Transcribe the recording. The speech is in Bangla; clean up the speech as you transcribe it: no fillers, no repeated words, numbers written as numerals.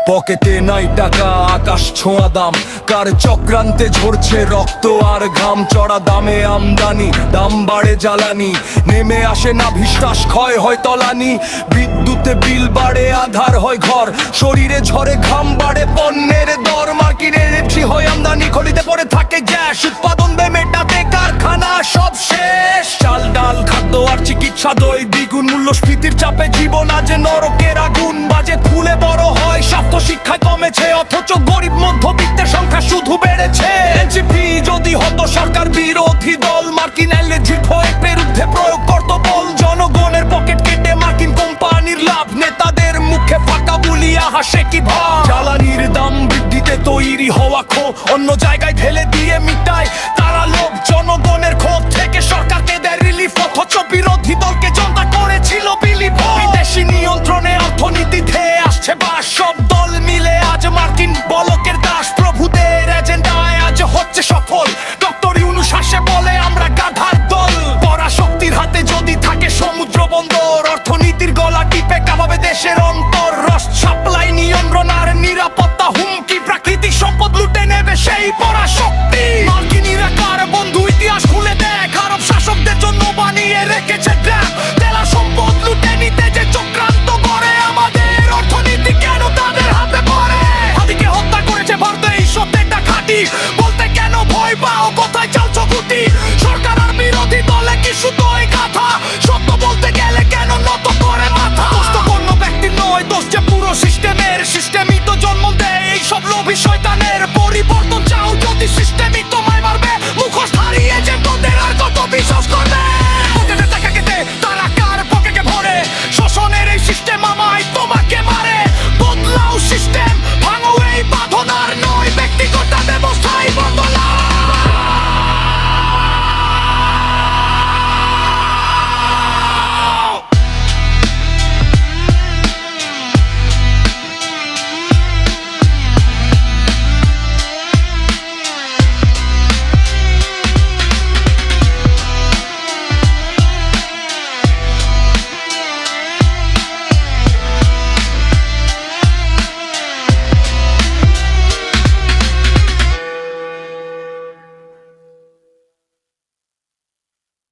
পকেটে নাই টাকা, আকাশ ছোঁয়া দাম, কার চক্রান্তে ঝরছে রক্ত আর ঘাম। চড়া দামে আমদানি, দাম বাড়ে জ্বালানি, নেমে আসে না বিশ্বাস, ক্ষয় হয় তলানি। বিদ্যুতে বিল বাড়ে, আধার হয় ঘর, শরীরে ঝরে ঘাম, বাড়ে পণ্যের দর। মার্কিনের রেপসি হয় আমদানি, খলিতে পড়ে থাকে গ্যাস, উৎপাদন বে মেটাতে কারখানা সব শেষ। চাল ডাল খাদ্য আর চিকিৎসা দই দ্বিগুণ, মূল্যস্ফীতির চাপে জীবন আজ নরকের আগুন। বাজেট ফুলে বড় হয়, স্বাস্থ্য শিক্ষায় কমেছে, অথচ গরিব মধ্যবিত্তের সংখ্যা শুধু বেড়েছে। এনসিপি যদি হতো সরকার বিরোধী দল, মার্কিন অ্যালার্জির ভয়ের বিরুদ্ধে প্রয়োগ করত বল। জনগণের পকেট কেটে মার্কিন কোম্পানির লাভ, নেতাদের মুখে ফাঁকা বুলিয়া হাসে কি ভাব। জ্বালানির দাম বৃদ্ধিতে তৈরি হওয়া ক্ষোভ, অন্য জায়গায় ঢেলে দিয়ে মিটায় তারা লোভ। জনগণের ক্ষোভ থেকে সরকারকে দেয় রিলিফ, অথচ বিরোধী দলকে জনতা করেছিল বিলিপ। বিদেশি নিয়ন্ত্রণে অর্থনীতি ধেয়ে আসছে বাস, সব দল মিলে আজ মার্কিন বলকের দাস। প্রভুদের এজেন্ডায় আজ হচ্ছে সফল, ডক্টর ইউনূস হাসে বলে আমরা গাধার দল। পরাশক্তির হাতে যদি থাকে সমুদ্র বন্দর, অর্থনীতির গলা টিপে কাঁপাবে দেশের অন্তর। রস সাপ্লাই নিয়ন্ত্রণ আর নিরাপত্তা হুমকি, প্রাকৃতিক সম্পদ লুটে নেবে সেই পরাশক্তি। মার্কিনীরা কার বন্ধু, ইতিহাস খুলে দেখ, আরব শাসকদের জন্য বানিয়ে রেখেছে ট্র্যাপ। তেলা সম্পদ লুটে নিতে যে চক্রান্ত করে, আমাদের অর্থনীতি কেন তাদের হাতে পড়ে? হাতিকে হত্যা করেছে ভারত, এই সত্যটা খাঁটি, বলতে কেন ভয় পাও, কোথায় চালছ গুটি? সরকার আর বিরোধী দলে কি শুধুই কথা, সত্য বলতে গেলে কেন নত করে মাথা? দোষ তো কোনো ব্যক্তির নয়, দোষ যে পুরো সিস্টেমের, সিস্টেমই তো জন্ম দেয় এইসব লোভী শয়তানের। পরিবর্তন চাও যদি সিস্টেম